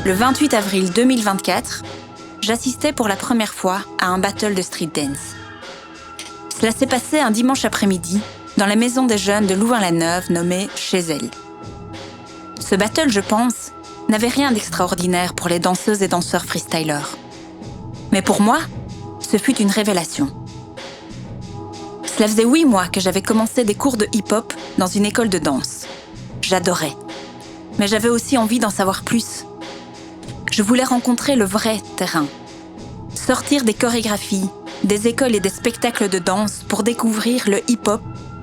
Le 28 avril 2024, j'assistais pour la première fois à un battle de street dance. Cela s'est passé un dimanche après-midi dans la maison des jeunes de Louvain-la-Neuve nommée Chez Elle. Ce battle, je pense, n'avait rien d'extraordinaire pour les danseuses et danseurs freestylers. Mais pour moi, ce fut une révélation. Cela faisait 8 mois que j'avais commencé des cours de hip-hop dans une école de danse. J'adorais. Mais j'avais aussi envie d'en savoir plus. Je voulais rencontrer le vrai terrain. Sortir des chorégraphies, des écoles et des spectacles de danse pour découvrir le hip-hop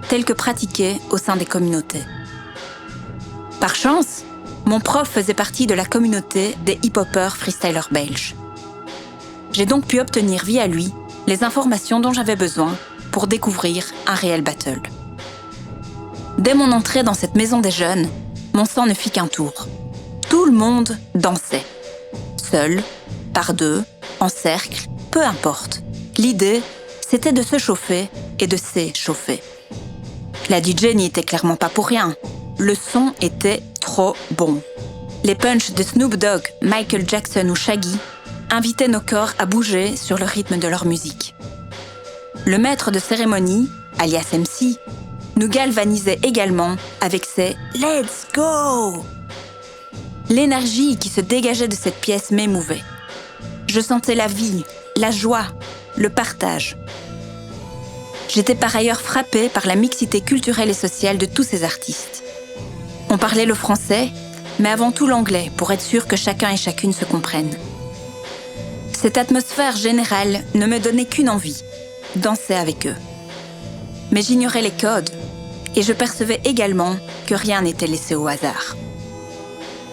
tel que pratiqué au sein des communautés. Par chance, mon prof faisait partie de la communauté des hip-hopeurs freestylers belges. J'ai donc pu obtenir via lui les informations dont j'avais besoin pour découvrir un réel battle. Dès mon entrée dans cette maison des jeunes, mon sang ne fit qu'un tour. Tout le monde dansait. Seul, par deux, en cercle, peu importe. L'idée, c'était de se chauffer et de s'échauffer. La DJ n'y était clairement pas pour rien. Le son était trop bon. Les punchs de Snoop Dogg, Michael Jackson ou Shaggy invitaient nos corps à bouger sur le rythme de leur musique. Le maître de cérémonie, alias MC, nous galvanisait également avec ses « Let's go !». L'énergie qui se dégageait de cette pièce m'émouvait. Je sentais la vie, la joie, le partage. J'étais par ailleurs frappée par la mixité culturelle et sociale de tous ces artistes. On parlait le français, mais avant tout l'anglais, pour être sûr que chacun et chacune se comprennent. Cette atmosphère générale ne me donnait qu'une envie, danser avec eux. Mais j'ignorais les codes, et je percevais également que rien n'était laissé au hasard.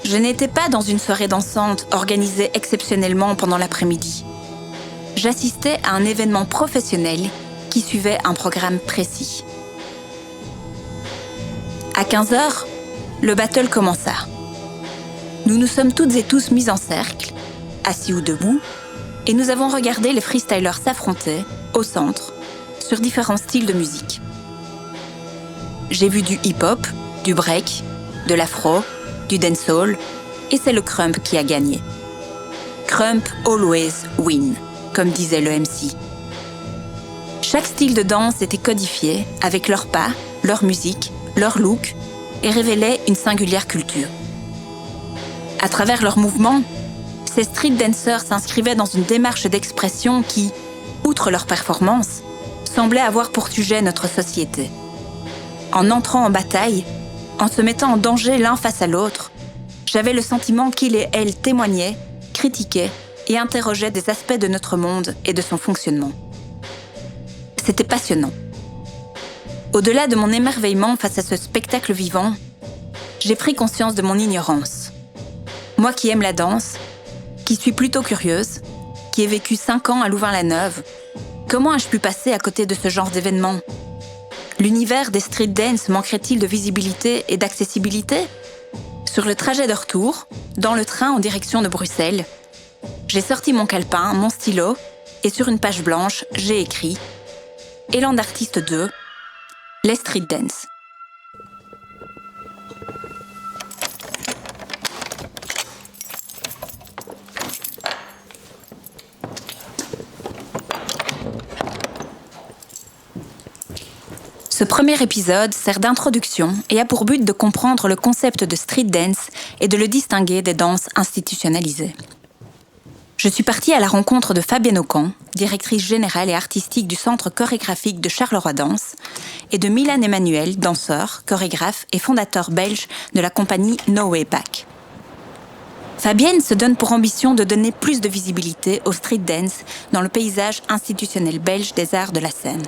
Je n'étais pas dans une soirée dansante organisée exceptionnellement pendant l'après-midi. J'assistais à un événement professionnel qui suivait un programme précis. À 15h, le battle commença. Nous nous sommes toutes et tous mis en cercle, assis ou debout, et nous avons regardé les freestylers s'affronter, au centre, sur différents styles de musique. J'ai vu du hip-hop, du break, de l'afro, du dancehall, et c'est le crump qui a gagné. Crump always win, comme disait le MC. Chaque style de danse était codifié avec leurs pas, leur musique, leur look, et révélait une singulière culture. À travers leurs mouvements, ces street dancers s'inscrivaient dans une démarche d'expression qui, outre leur performance, semblait avoir pour sujet notre société. En entrant en bataille, en se mettant en danger l'un face à l'autre, j'avais le sentiment qu'ils et elles témoignaient, critiquaient et interrogeaient des aspects de notre monde et de son fonctionnement. C'était passionnant. Au-delà de mon émerveillement face à ce spectacle vivant, j'ai pris conscience de mon ignorance. Moi qui aime la danse, qui suis plutôt curieuse, qui ai vécu 5 ans à Louvain-la-Neuve, comment ai-je pu passer à côté de ce genre d'événement ? L'univers des street dance manquerait-il de visibilité et d'accessibilité ? Sur le trajet de retour, dans le train en direction de Bruxelles, j'ai sorti mon calepin, mon stylo, et sur une page blanche, j'ai écrit « Élan d'artiste 2, les street dance ». Ce premier épisode sert d'introduction et a pour but de comprendre le concept de street dance et de le distinguer des danses institutionnalisées. Je suis partie à la rencontre de Fabienne Aucan, directrice générale et artistique du Centre chorégraphique de Charleroi Danse, et de Milan Emmanuel, danseur, chorégraphe et fondateur belge de la compagnie No Way Back. Fabienne se donne pour ambition de donner plus de visibilité au street dance dans le paysage institutionnel belge des arts de la scène.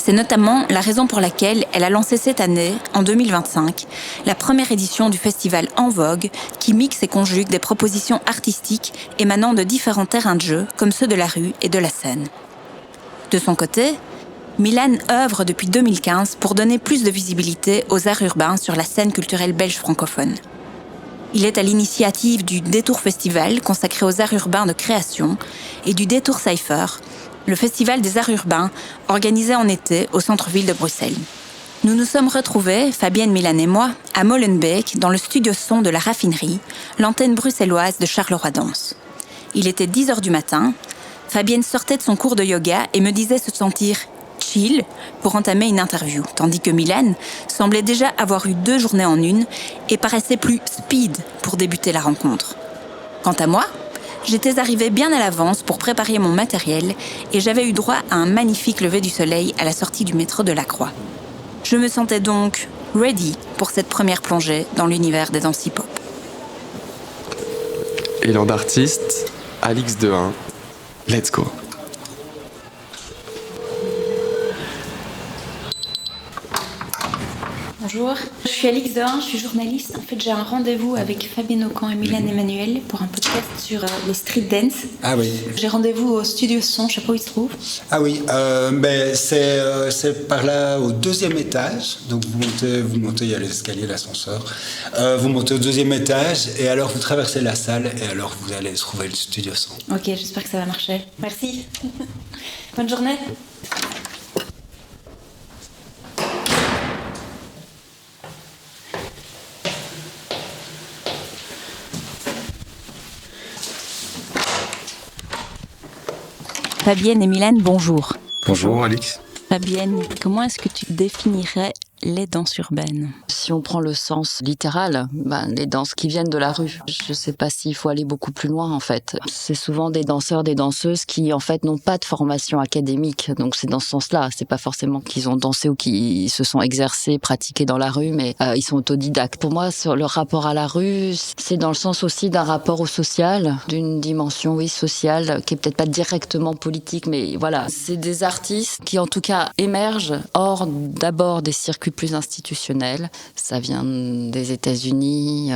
C'est notamment la raison pour laquelle elle a lancé cette année, en 2025, la première édition du festival En Vogue, qui mixe et conjugue des propositions artistiques émanant de différents terrains de jeu, comme ceux de la rue et de la scène. De son côté, Milan œuvre depuis 2015 pour donner plus de visibilité aux arts urbains sur la scène culturelle belge francophone. Il est à l'initiative du Détour Festival, consacré aux arts urbains de création, et du Détour Cypher, le festival des arts urbains organisé en été au centre-ville de Bruxelles. Nous nous sommes retrouvés, Fabienne, Milan et moi, à Molenbeek, dans le studio son de la raffinerie, l'antenne bruxelloise de Charleroi Danse. Il était 10h du matin. Fabienne sortait de son cours de yoga et me disait se sentir chill pour entamer une interview, tandis que Milan semblait déjà avoir eu 2 journées en une et paraissait plus speed pour débuter la rencontre. Quant à moi, j'étais arrivée bien à l'avance pour préparer mon matériel et j'avais eu droit à un magnifique lever du soleil à la sortie du métro de la Croix. Je me sentais donc ready pour cette première plongée dans l'univers des danses hip-hop. Élan d'artiste, Alix De1, let's go. Bonjour, je suis Alix De1, je suis journaliste. En fait, j'ai un rendez-vous avec Fabienne Aucan et Milan Emmanuel pour un podcast sur les street dance. Ah oui. J'ai rendez-vous au studio son, je sais pas où il se trouve. Ah oui, c'est par là au 2e étage. Donc vous montez, il y a l'escalier, l'ascenseur. Vous montez au 2e étage et alors vous traversez la salle et alors vous allez trouver le studio son. Ok, j'espère que ça va marcher. Merci. Bonne journée. Fabienne et Milan, bonjour. Bonjour Alix. Fabienne, comment est-ce que tu définirais les danses urbaines? Si on prend le sens littéral, les danses qui viennent de la rue. Je ne sais pas s'il faut aller beaucoup plus loin en fait. C'est souvent des danseurs, des danseuses qui en fait n'ont pas de formation académique. Donc c'est dans ce sens-là. C'est pas forcément qu'ils ont dansé ou qu'ils se sont exercés, pratiqués dans la rue, mais ils sont autodidactes. Pour moi, sur le rapport à la rue, c'est dans le sens aussi d'un rapport au social, d'une dimension sociale qui est peut-être pas directement politique, mais voilà. C'est des artistes qui en tout cas émergent hors d'abord des circuits plus institutionnels. Ça vient des États-Unis,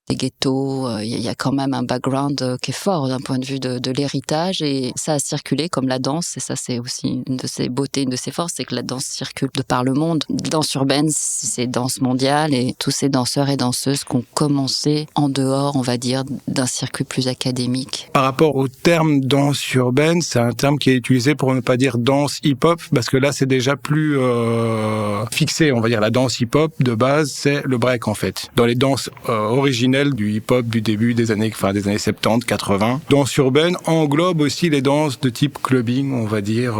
des ghettos. Il y a quand même un background qui est fort d'un point de vue de l'héritage et ça a circulé comme la danse. Et ça, c'est aussi une de ses beautés, une de ses forces, c'est que la danse circule de par le monde. Danse urbaine, c'est danse mondiale et tous ces danseurs et danseuses qui ont commencé en dehors, on va dire, d'un circuit plus académique. Par rapport au terme danse urbaine, c'est un terme qui est utilisé pour ne pas dire danse hip-hop, parce que là, c'est déjà plus fixé. On va dire la danse hip-hop, de base, c'est le break, en fait. Dans les danses originelles du hip-hop du début des années 70, 80. Danse urbaine englobe aussi les danses de type clubbing, on va dire,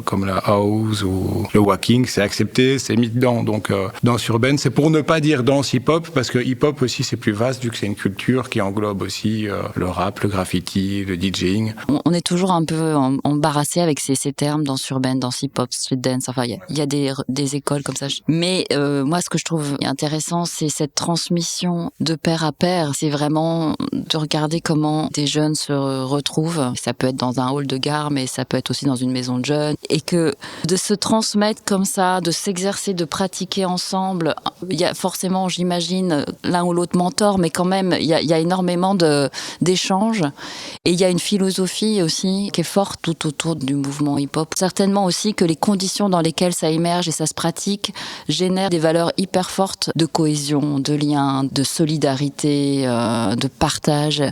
comme la house ou le walking. C'est accepté, c'est mis dedans. Donc, danse urbaine, c'est pour ne pas dire danse hip-hop, parce que hip-hop aussi, c'est plus vaste, vu que c'est une culture qui englobe aussi le rap, le graffiti, le DJing. On est toujours un peu embarrassé avec ces termes, danse urbaine, danse hip-hop, street dance. Enfin, il y a des écoles comme ça. Mais moi, ce que je trouve intéressant, c'est cette transmission de pair à pair. C'est vraiment de regarder comment des jeunes se retrouvent. Ça peut être dans un hall de gare, mais ça peut être aussi dans une maison de jeunes. Et que de se transmettre comme ça, de s'exercer, de pratiquer ensemble, il y a forcément, j'imagine, l'un ou l'autre mentor, mais quand même, il y a énormément d'échanges. Et il y a une philosophie aussi qui est forte tout autour du mouvement hip-hop. Certainement aussi que les conditions dans lesquelles ça émerge et ça se pratique génèrent des valeurs hyper fortes de cohésion, de lien, de solidarité, de partage.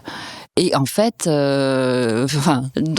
Et en fait, dans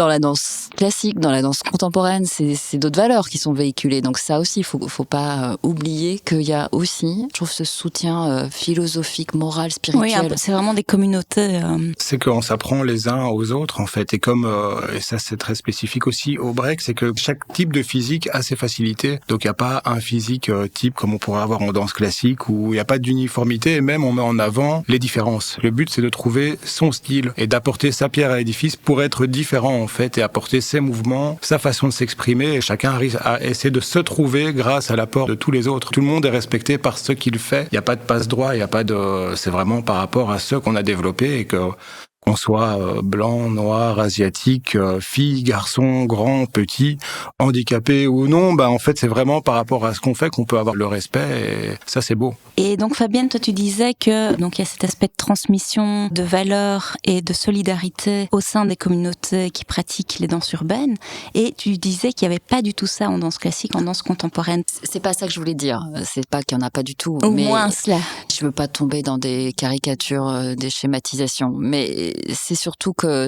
la danse classique, dans la danse contemporaine, c'est d'autres valeurs qui sont véhiculées. Donc ça aussi, faut pas oublier qu'il y a aussi, je trouve, ce soutien philosophique, moral, spirituel. Oui, c'est vraiment des communautés. C'est qu'on s'apprend les uns aux autres, en fait. Et comme, et ça c'est très spécifique aussi au break, c'est que chaque type de physique a ses facilités. Donc il n'y a pas un physique type comme on pourrait avoir en danse classique où il n'y a pas d'uniformité et même on met en avant les différences. Le but c'est de trouver son style et d'apporter sa pierre à l'édifice pour être différent en fait et apporter ses mouvements, sa façon de s'exprimer et chacun arrive à essayer de se trouver grâce à l'apport de tous les autres. Tout le monde est respecté par ce qu'il fait. Il n'y a pas de passe-droit, il n'y a pas de... C'est vraiment par rapport à ce qu'on a développé et qu'on soit blanc, noir, asiatique, fille, garçon, grand, petit, handicapé ou non, en fait c'est vraiment par rapport à ce qu'on fait qu'on peut avoir le respect et ça c'est beau. Et donc Fabienne, toi tu disais que donc il y a cet aspect de transmission de valeurs et de solidarité au sein des communautés qui pratiquent les danses urbaines et tu disais qu'il n'y avait pas du tout ça en danse classique, en danse contemporaine. C'est pas ça que je voulais dire, c'est pas qu'il y en a pas du tout. Au mais moins cela. Je veux pas tomber dans des caricatures, des schématisations, mais c'est surtout que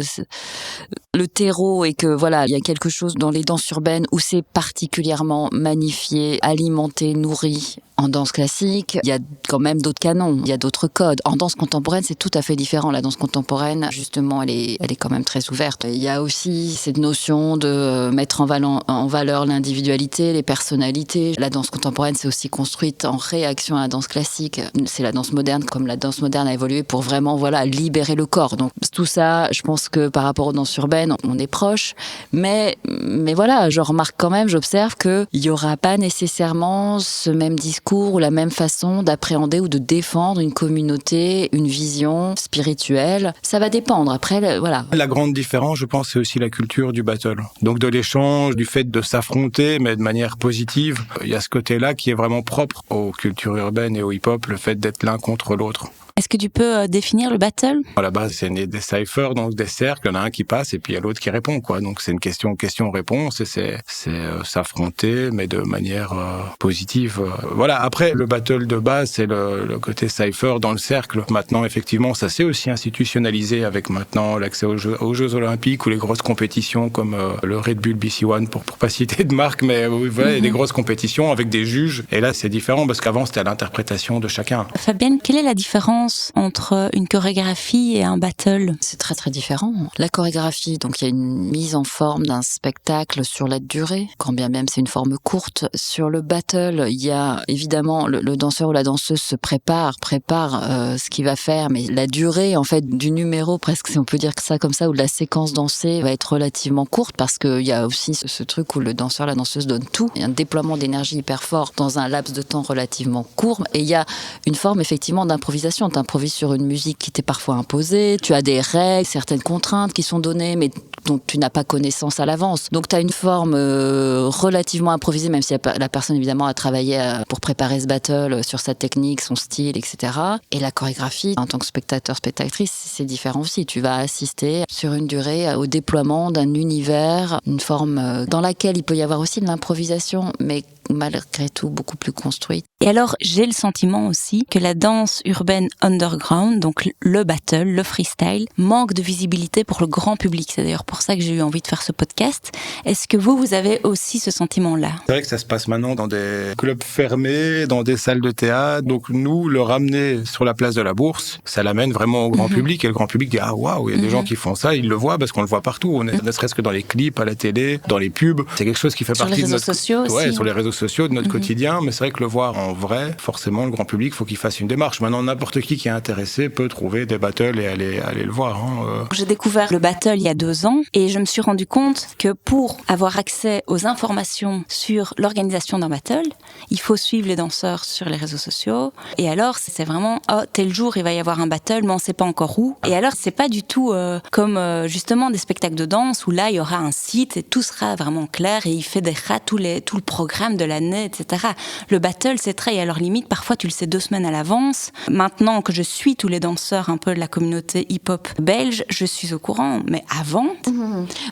le terreau et que voilà, il y a quelque chose dans les danses urbaines où c'est particulièrement magnifié, alimenté, nourri. En danse classique, il y a quand même d'autres canons, il y a d'autres codes. En danse contemporaine, c'est tout à fait différent. La danse contemporaine, justement, elle est quand même très ouverte. Il y a aussi cette notion de mettre en valeur l'individualité, les personnalités. La danse contemporaine, c'est aussi construite en réaction à la danse classique. C'est la danse moderne, comme la danse moderne a évolué pour vraiment, voilà, libérer le corps. Donc tout ça, je pense que par rapport aux danses urbaines, on est proche. Mais voilà, je remarque quand même, j'observe qu'il n'y aura pas nécessairement ce même discours ou la même façon d'appréhender ou de défendre une communauté, une vision spirituelle. Ça va dépendre. Après, voilà. La grande différence, je pense, c'est aussi la culture du battle. Donc de l'échange, du fait de s'affronter, mais de manière positive. Il y a ce côté-là qui est vraiment propre aux cultures urbaines et au hip-hop, le fait d'être l'un contre l'autre. Est-ce que tu peux définir le battle ? À la base, c'est des cyphers, donc des cercles, il y en a un qui passe et puis il y a l'autre qui répond, quoi. Donc c'est une question-réponse et c'est s'affronter, mais de manière positive. Voilà. Après, le battle de base, c'est le côté cypher dans le cercle. Maintenant, effectivement, ça s'est aussi institutionnalisé avec maintenant l'accès aux Jeux Olympiques ou les grosses compétitions comme le Red Bull BC One, pour pas citer de marque, mais voilà, il y a des grosses compétitions avec des juges. Et là, c'est différent parce qu'avant, c'était à l'interprétation de chacun. Fabienne, quelle est la différence entre une chorégraphie et un battle ? C'est très très différent. La chorégraphie, donc il y a une mise en forme d'un spectacle sur la durée, quand bien même c'est une forme courte. Sur le battle, il y a évidemment le danseur ou la danseuse se prépare ce qu'il va faire, mais la durée en fait du numéro, presque si on peut dire que ça comme ça, ou de la séquence dansée va être relativement courte parce qu'il y a aussi ce truc où le danseur, la danseuse donne tout. Il y a un déploiement d'énergie hyper fort dans un laps de temps relativement court et il y a une forme effectivement d'improvisation. T'improvises sur une musique qui t'est parfois imposée, tu as des règles, certaines contraintes qui sont données, mais dont tu n'as pas connaissance à l'avance. Donc tu as une forme relativement improvisée, même si la personne évidemment a travaillé pour préparer ce battle sur sa technique, son style, etc. Et la chorégraphie, en tant que spectateur, spectatrice, c'est différent aussi. Tu vas assister sur une durée au déploiement d'un univers, une forme dans laquelle il peut y avoir aussi de l'improvisation, mais malgré tout beaucoup plus construite. Et alors, j'ai le sentiment aussi que la danse urbaine underground, donc le battle, le freestyle, manque de visibilité pour le grand public. C'est d'ailleurs pour ça que j'ai eu envie de faire ce podcast. Est-ce que vous avez aussi ce sentiment-là ? C'est vrai que ça se passe maintenant dans des clubs fermés, dans des salles de théâtre. Donc nous, le ramener sur la place de la Bourse, ça l'amène vraiment au grand public. Et le grand public dit « Ah waouh, il y a des gens qui font ça, ils le voient parce qu'on le voit partout. Ne serait-ce que dans les clips, à la télé, dans les pubs. C'est quelque chose qui fait partie de notre... Sur les réseaux sociaux aussi. Ouais, sur les réseaux sociaux de notre quotidien. Mais c'est vrai que le voir en vrai, forcément, le grand public, faut qu'il fasse une démarche. Maintenant, n'importe qui est intéressé peut trouver des battles et aller le voir. J'ai découvert le battle il y a 2 ans et je me suis rendu compte que pour avoir accès aux informations sur l'organisation d'un battle, il faut suivre les danseurs sur les réseaux sociaux. Et alors, c'est vraiment, tel jour, il va y avoir un battle, mais on sait pas encore où. Et alors, c'est pas du tout comme justement des spectacles de danse où là, il y aura un site et tout sera vraiment clair et il fédérera tout le programme de l'année, etc. Le battle, c'est très, et alors limite, parfois tu le sais 2 semaines à l'avance. Maintenant que je suis tous les danseurs un peu de la communauté hip-hop belge, je suis au courant, mais avant...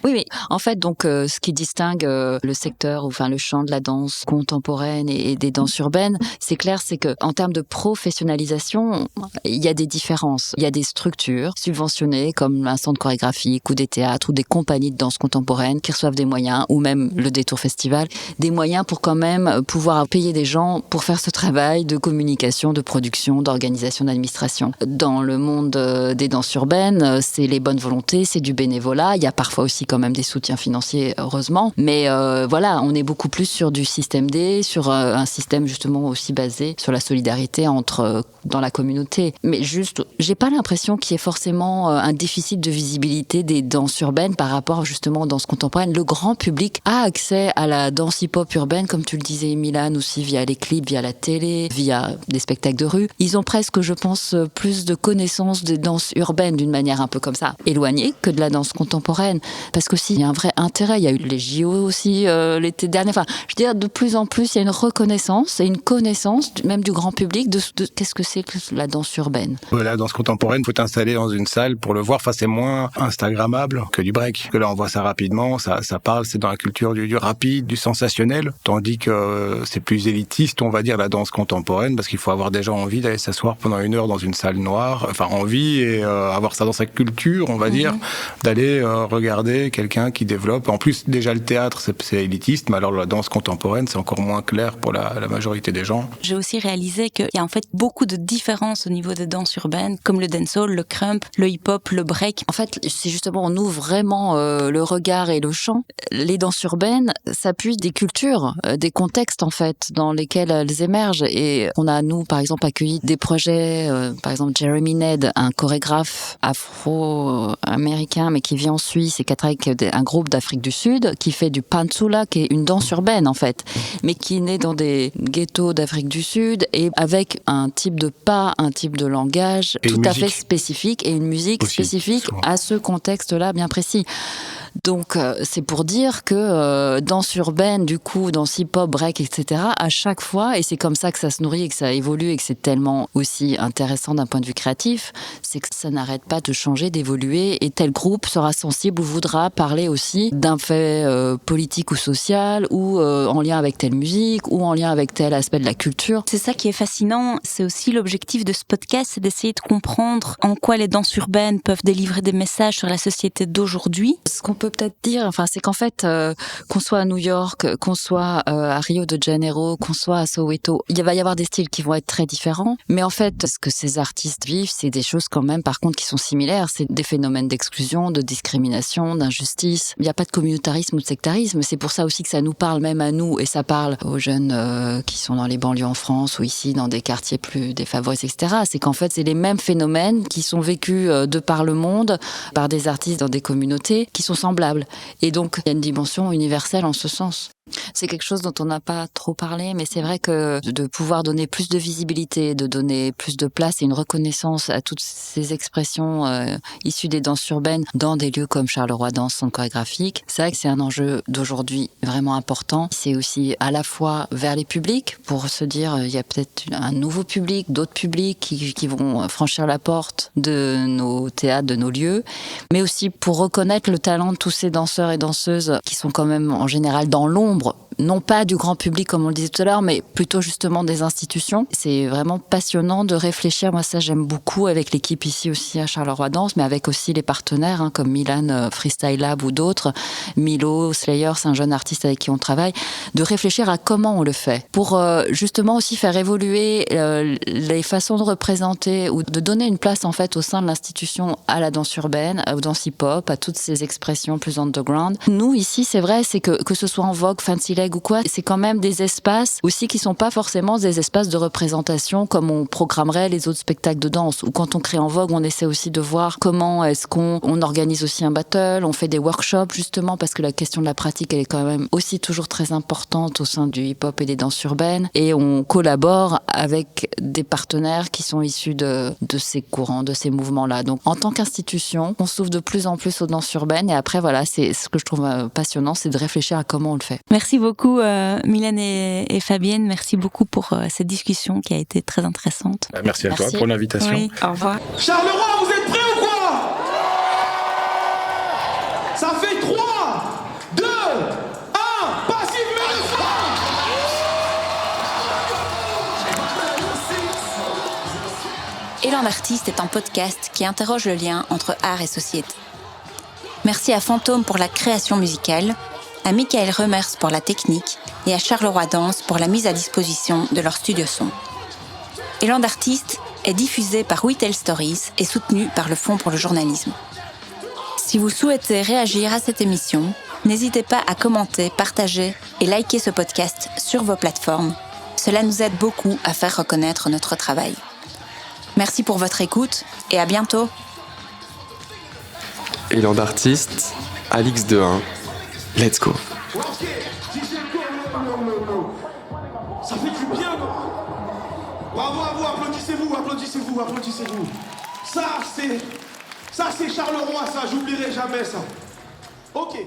Oui, mais en fait, donc, ce qui distingue le secteur, enfin le champ de la danse contemporaine et des danses urbaines, c'est clair, c'est que en termes de professionnalisation, il y a des différences. Il y a des structures subventionnées comme un centre chorégraphique ou des théâtres ou des compagnies de danse contemporaine qui reçoivent des moyens, ou même le Détour Festival, des moyens pour quand même pouvoir payer des gens pour faire ce travail de communication, de production, d'organisation, d'administration. Dans le monde des danses urbaines, c'est les bonnes volontés, c'est du bénévolat. Il y a parfois aussi quand même des soutiens financiers, heureusement. Mais voilà, on est beaucoup plus sur du système D, sur un système justement aussi basé sur la solidarité dans la communauté. Mais juste, j'ai pas l'impression qu'il y ait forcément un déficit de visibilité des danses urbaines par rapport justement aux danses contemporaines. Le grand public a accès à la danse hip-hop urbaine, comme tu le disais, Milan, aussi via les clips, via la télé, via des spectacles de rue. Ils ont presque, je pense, plus de connaissances des danses urbaines d'une manière un peu comme ça, éloignée que de la danse contemporaine. Parce qu'aussi, il y a un vrai intérêt. Il y a eu les JO aussi l'été dernier. Enfin, je veux dire, de plus en plus, il y a une reconnaissance et une connaissance, même du grand public, de qu'est-ce que c'est que la danse urbaine. La danse contemporaine, il faut t'installer dans une salle pour le voir. Enfin, c'est moins instagrammable que du break. Que là, on voit ça rapidement, ça parle, c'est dans la culture du rapide, du sensationnel. Tandis musique, c'est plus élitiste, on va dire, la danse contemporaine, parce qu'il faut avoir déjà envie d'aller s'asseoir pendant 1 heure dans une salle noire, enfin envie et avoir ça dans sa culture, on va dire, d'aller regarder quelqu'un qui développe. En plus, déjà le théâtre, c'est élitiste, mais alors la danse contemporaine, c'est encore moins clair pour la majorité des gens. J'ai aussi réalisé qu'il y a en fait beaucoup de différences au niveau des danses urbaines, comme le dancehall, le crump, le hip-hop, le break. En fait, si justement on ouvre vraiment le regard et le champ, les danses urbaines s'appuient des cultures, des contextes en fait, dans lesquels elles émergent. Et on a, nous, par exemple, accueilli des projets, par exemple Jeremy Ned, un chorégraphe afro-américain, mais qui vit en Suisse et qui travaille avec un groupe d'Afrique du Sud, qui fait du pantsula, qui est une danse urbaine en fait, mais qui est né dans des ghettos d'Afrique du Sud et avec un type de pas, un type de langage et tout à fait spécifique et une musique aussi, spécifique souvent. À ce contexte-là bien précis. Donc c'est pour dire que danse urbaine, du coup, danse hip-hop, break, etc., à chaque fois, et c'est comme ça que ça se nourrit et que ça évolue et que c'est tellement aussi intéressant d'un point de vue créatif, c'est que ça n'arrête pas de changer, d'évoluer, et tel groupe sera sensible ou voudra parler aussi d'un fait politique ou social, ou en lien avec telle musique, ou en lien avec tel aspect de la culture. C'est ça qui est fascinant, c'est aussi l'objectif de ce podcast, c'est d'essayer de comprendre en quoi les danses urbaines peuvent délivrer des messages sur la société d'aujourd'hui. Ce qu'on peut peut-être dire, enfin, c'est qu'en fait, qu'on soit à New York, qu'on soit à Rio de Janeiro, qu'on soit à Soweto, il va y avoir des styles qui vont être très différents. Mais en fait, ce que ces artistes vivent, c'est des choses quand même, par contre, qui sont similaires. C'est des phénomènes d'exclusion, de discrimination, d'injustice. Il n'y a pas de communautarisme ou de sectarisme. C'est pour ça aussi que ça nous parle même à nous et ça parle aux jeunes qui sont dans les banlieues en France ou ici dans des quartiers plus défavorisés, etc. C'est qu'en fait, c'est les mêmes phénomènes qui sont vécus de par le monde, par des artistes dans des communautés qui sont semblables. Et donc, il y a une dimension universelle en ce sens. C'est quelque chose dont on n'a pas trop parlé, mais c'est vrai que de pouvoir donner plus de visibilité, de donner plus de place et une reconnaissance à toutes ces expressions issues des danses urbaines dans des lieux comme Charleroi Danse, Centre chorégraphique, c'est vrai que c'est un enjeu d'aujourd'hui vraiment important. C'est aussi à la fois vers les publics, pour se dire il y a peut-être un nouveau public, d'autres publics qui vont franchir la porte de nos théâtres, de nos lieux, mais aussi pour reconnaître le talent de tous ces danseurs et danseuses qui sont quand même en général dans l'ombre, non pas du grand public comme on le disait tout à l'heure, mais plutôt justement des institutions. C'est vraiment passionnant de réfléchir. Moi, ça, j'aime beaucoup avec l'équipe ici aussi à Charleroi Danse, mais avec aussi les partenaires comme Milan Freestyle Lab ou d'autres, Milo, Slayer, c'est un jeune artiste avec qui on travaille, de réfléchir à comment on le fait pour justement aussi faire évoluer les façons de représenter ou de donner une place en fait au sein de l'institution à la danse urbaine, aux danses hip-hop, à toutes ces expressions plus underground. Nous, ici, c'est vrai, c'est que ce soit en Vogue, Fancy Leg ou quoi, c'est quand même des espaces aussi qui sont pas forcément des espaces de représentation comme on programmerait les autres spectacles de danse. Ou quand on crée en Vogue, on essaie aussi de voir comment est-ce qu'on organise aussi un battle, on fait des workshops justement parce que la question de la pratique elle est quand même aussi toujours très importante au sein du hip-hop et des danses urbaines, et on collabore avec des partenaires qui sont issus de ces courants, de ces mouvements-là. Donc en tant qu'institution, on s'ouvre de plus en plus aux danses urbaines, et après voilà, c'est ce que je trouve passionnant, c'est de réfléchir à comment on le fait. Merci beaucoup Mylène et Fabienne, merci beaucoup pour cette discussion qui a été très intéressante. Merci à toi pour l'invitation. Oui, au revoir. Charleroi, vous êtes prêts ou quoi? Ça fait 3, 2, 1, Passif Médecin. Élan d'artiste est un podcast qui interroge le lien entre art et société. Merci à Fantôme pour la création musicale, à Michael Remers pour la technique et à Charleroi Danse pour la mise à disposition de leur studio son. Élan d'artiste est diffusé par We Tell Stories et soutenu par le Fonds pour le journalisme. Si vous souhaitez réagir à cette émission, n'hésitez pas à commenter, partager et liker ce podcast sur vos plateformes. Cela nous aide beaucoup à faire reconnaître notre travail. Merci pour votre écoute et à bientôt. Élan d'artiste, Alix de 1. Let's go. Ça fait du bien, non? Bravo à vous, applaudissez-vous, applaudissez-vous, applaudissez-vous. Ça c'est Charleroi, ça, j'oublierai jamais ça. Ok.